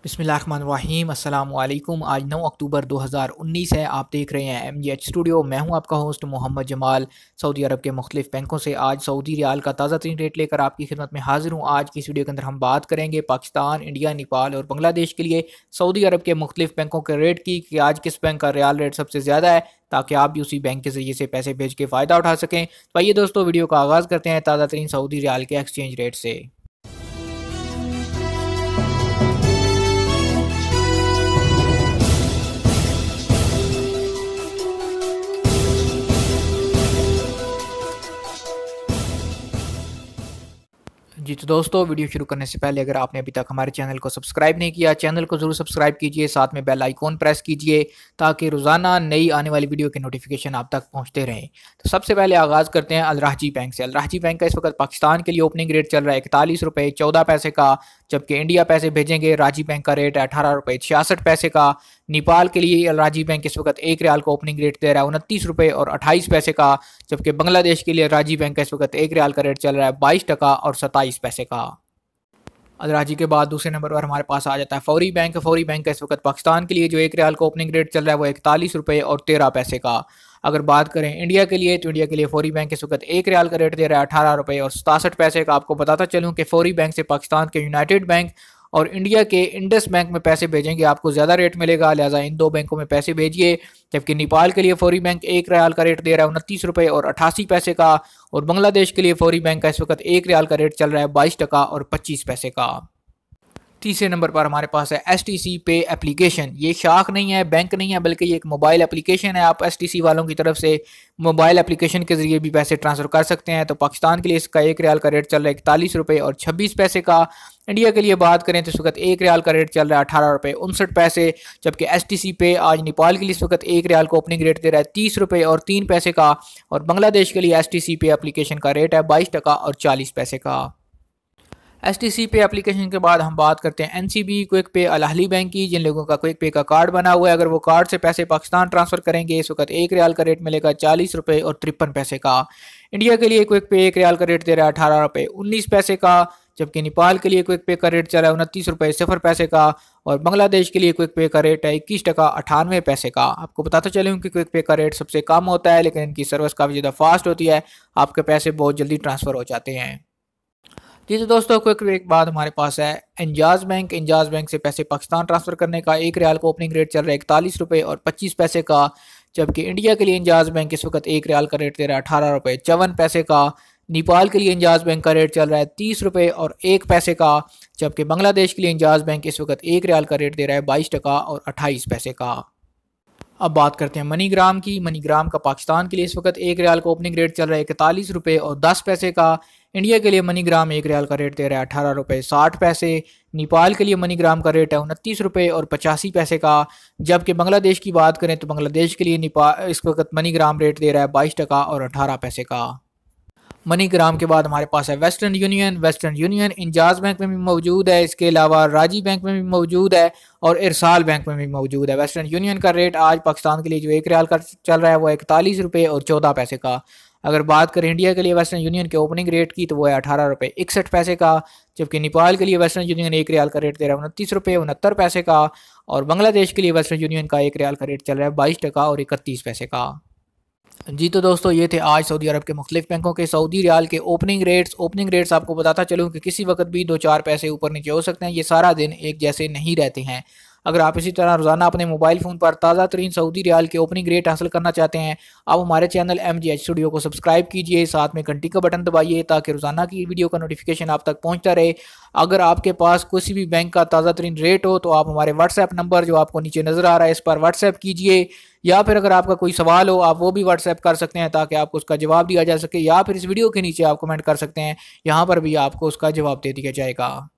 बिस्मिल्लाहिर्रहमानिर्रहीम अस्सलाम वालेकुम। आज 9 अक्टूबर 2019 है। आप देख रहे हैं MGH स्टूडियो। मैं हूं आपका होस्ट मोहम्मद जमाल। सऊदी अरब के मुख्तलिफ बैंकों से आज सऊदी रियाल का ताज़ा तरीन रेट लेकर आपकी खिदमत में हाजिर हूं। आज की इस वीडियो के अंदर हम बात करेंगे पाकिस्तान, इंडिया, नेपाल और बांग्लादेश के लिए सऊदी अरब के मुख्तलिफ बैंकों के रेट की कि आज किस बैंक का रियाल रेट सबसे ज़्यादा है, ताकि आप भी उसी बैंक के ज़रिए से पैसे भेज के फ़ायदा उठा सकें। तो आइए दोस्तों, वीडियो का आगाज़ करते हैं ताज़ा तरीन सऊदी रियाल के एक्सचेंज रेट से। जी तो दोस्तों, वीडियो शुरू करने से पहले अगर आपने अभी तक हमारे चैनल को सब्सक्राइब नहीं किया, चैनल को ज़रूर सब्सक्राइब कीजिए, साथ में बेल आइकॉन प्रेस कीजिए ताकि रोज़ाना नई आने वाली वीडियो के नोटिफिकेशन आप तक पहुंचते रहें। तो सबसे पहले आगाज़ करते हैं अल-राजी बैंक से। अल-राजी बैंक का इस वक्त पाकिस्तान के लिए ओपनिंग रेट चल रहा है 41 रुपये 14 पैसे का, जबकि इंडिया पैसे भेजेंगे राजी बैंक का रेट है 18 रुपये 66 पैसे का। नेपाल के लिए अल-राजी बैंक इस वक्त एक रियाल का ओपनिंग रेट दे रहा है 29 रुपये और 28 पैसे का, जबकि बांग्लादेश के लिए राजी बैंक का इस वक्त एक रियाल का रेट चल रहा है 22 टका और 27 पैसे का। अल-राजी के बाद दूसरे नंबर पर हमारे पास आ जाता है फौरी बैंक। फौरी बैंक का इस वक्त पाकिस्तान के लिए जो एक रियाल का ओपनिंग रेट चल रहा है वो 41 रुपये और 13 पैसे का। अगर बात करें इंडिया के लिए, तो इंडिया के लिए फौरी बैंक इस वक्त एक रियाल का रेट दे रहा है 18 रुपये और 67 पैसे का। आपको बताता चलूँ कि फौरी बैंक से पाकिस्तान के यूनाइटेड बैंक और इंडिया के इंडस बैंक में पैसे भेजेंगे आपको ज़्यादा रेट मिलेगा, लिहाजा इन दो बैंकों में पैसे भेजिए। जबकि नेपाल के लिए फौरी बैंक एक रियाल का रेट दे रहा है 29 रुपये और 88 पैसे का, और बांग्लादेश के लिए फौरी बैंक का इस वक्त एक रियाल का रेट चल रहा है 22 टका और 25 पैसे का। तीसरे नंबर पर हमारे पास है STC पे एप्लीकेशन। ये शाख नहीं है, बैंक नहीं है, बल्कि ये एक मोबाइल एप्लीकेशन है। आप STC वालों की तरफ से मोबाइल एप्लीकेशन के जरिए भी पैसे ट्रांसफ़र कर सकते हैं। तो पाकिस्तान के लिए इसका एक रियाल का रेट चल रहा है 41 रुपये और 26 पैसे का। इंडिया के लिए बात करें तो इस वक्त एक रियाल का रेट चल रहा है 18 रुपये 59 पैसे, जबकि STC पे आज नेपाल के लिए इस वक्त एक रियाल का ओपनिंग रेट दे रहा है 30 रुपये और 3 पैसे का, और बांग्लादेश के लिए STC पे एप्लीकेशन का रेट है 22 टका और 40 पैसे का। STC पे एप्लीकेशन के बाद हम बात करते हैं NCB क्विक पे अल अहली बैंक की। जिन लोगों का क्विक पे का कार्ड बना हुआ है, अगर वो कार्ड से पैसे पाकिस्तान ट्रांसफ़र करेंगे इस वक्त एक रियाल का रेट मिलेगा 40 रुपये और 53 पैसे का। इंडिया के लिए क्विक पे एक रियाल का रेट दे रहा है 18 रुपये 19 पैसे का, जबकि नेपाल के लिए क्विक पे का रेट चल रहा है 29 रुपये 0 पैसे का, और बांग्लादेश के लिए क्विक पे का रेट है 21 टका 98 पैसे का। आपको बताता चलूँ कि क्विक पे का रेट सबसे कम होता है, लेकिन इनकी सर्विस काफ़ी ज़्यादा फास्ट होती है, आपके पैसे बहुत जल्दी ट्रांसफ़र हो जाते हैं। जी तो दोस्तों, क्विक ब्रेक बाद हमारे पास है इंजाज बैंक। इंजाज बैंक से पैसे पाकिस्तान ट्रांसफ़र करने का एक रियाल का ओपनिंग रेट चल रहा है 41 रुपये और 25 पैसे का, जबकि इंडिया के लिए इंजाज बैंक इस वक्त एक रियाल का रेट दे रहा है 18 रुपये 54 पैसे का। नेपाल के लिए इंजाज बैंक का रेट चल रहा है 30 रुपये और 1 पैसे का, जबकि बांग्लादेश के लिए इंजाज बैंक इस वक्त एक रियाल का रेट दे रहा है 22 टका और 28 पैसे का। अब बात करते हैं मनीग्राम की। मनीग्राम का पाकिस्तान के लिए इस वक्त एक रियाल का ओपनिंग रेट चल रहा है 41 रुपये और 10 पैसे का। इंडिया के लिए मनीग्राम एक रियाल का रेट दे रहा है 18 रुपये 60 पैसे। नेपाल के लिए मनीग्राम का रेट है 29 रुपये और 85 पैसे का, जबकि बांग्लादेश की बात करें तो बांग्लादेश के लिए इस वक्त मनीग्राम रेट दे रहा है 22 टका और 18 पैसे का। मनीग्राम के बाद हमारे पास है वेस्टर्न यूनियन। वेस्टर्न यूनियन इंजाज बैंक में भी मौजूद है, इसके अलावा राजी बैंक में भी मौजूद है और इरसाल बैंक में भी मौजूद है। वेस्टर्न यूनियन का रेट आज पाकिस्तान के लिए जो एक रियाल का चल रहा है वो 41 रुपये और 14 पैसे का। अगर बात करें इंडिया के लिए वेस्टर्न यूनियन के ओपनिंग रेट की, तो वो है 18 रुपये 61 पैसे का, जबकि नेपाल के लिए वेस्टर्न यूनियन एक रियाल का रेट दे रहा है 29 रुपये 69 पैसे का, और बांग्लादेश के लिए वेस्टर्न यूनियन का एक रियाल का रेट चल रहा है 22 टका और 31 पैसे का। जी तो दोस्तों, ये थे आज सऊदी अरब के मुख्तलिफ बैंकों के सऊदी रियाल के ओपनिंग रेट्स। ओपनिंग रेट्स आपको बताता चलूँ कि किसी वक्त भी 2-4 पैसे ऊपर नीचे हो सकते हैं, ये सारा दिन एक जैसे नहीं रहते हैं। अगर आप इसी तरह रोज़ाना अपने मोबाइल फ़ोन पर ताज़ा तरीन सऊदी रियाल के ओपनिंग रेट हासिल करना चाहते हैं, आप हमारे चैनल MGH स्टूडियो को सब्सक्राइब कीजिए, साथ में घंटी का बटन दबाइए ताकि रोज़ाना की वीडियो का नोटिफिकेशन आप तक पहुंचता रहे। अगर आपके पास किसी भी बैंक का ताज़ा तरीन रेट हो तो आप हमारे व्हाट्सएप नंबर जो आपको नीचे नज़र आ रहा है इस पर व्हाट्सएप कीजिए, या फिर अगर आपका कोई सवाल हो आप वो भी व्हाट्सएप कर सकते हैं ताकि आपको उसका जवाब दिया जा सके, या फिर इस वीडियो के नीचे आप कमेंट कर सकते हैं, यहाँ पर भी आपको उसका जवाब दे दिया जाएगा।